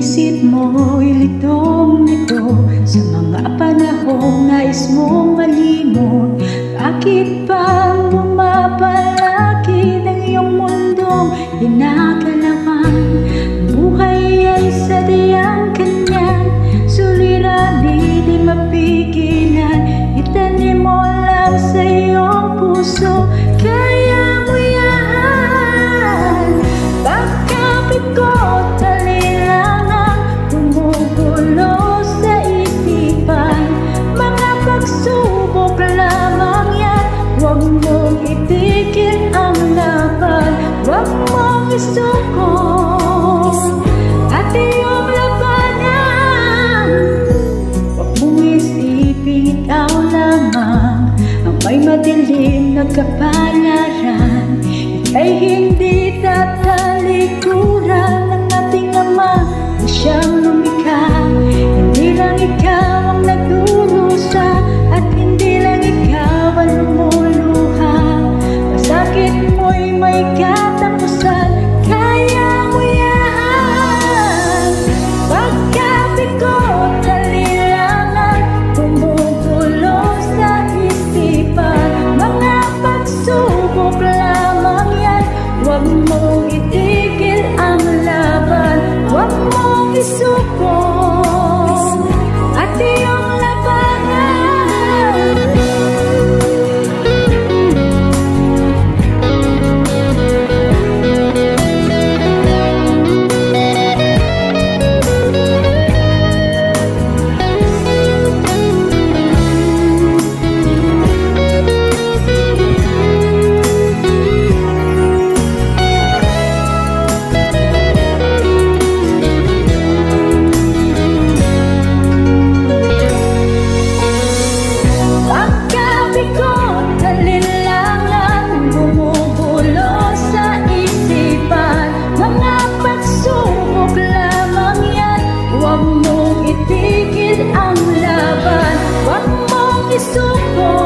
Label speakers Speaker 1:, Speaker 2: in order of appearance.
Speaker 1: isip mo'y litong-lito sa mga panahong nais mong malimot. Bakit ba bumabalik ng iyong mundong kinakalaman? Buhay ay sadyang kanyan, suliranin di mapigilan. Itanim mo lang sa iyong puso, kaya mo yan. Bakit ko isuko at iyong labanan? Huwag mong isipin ikaw lamang ang may madilim na kapalaran. Ika'y hindi tatalikuran ng ating Ama na siyang lumikha. Hindi lang ikaw ang nagdurusa at hindi lang ikaw ang lumuluha. Masakit mo'y may katapusan, isuko at iyong labanan. Huwag mong itigil ang laban, huwag mong isuko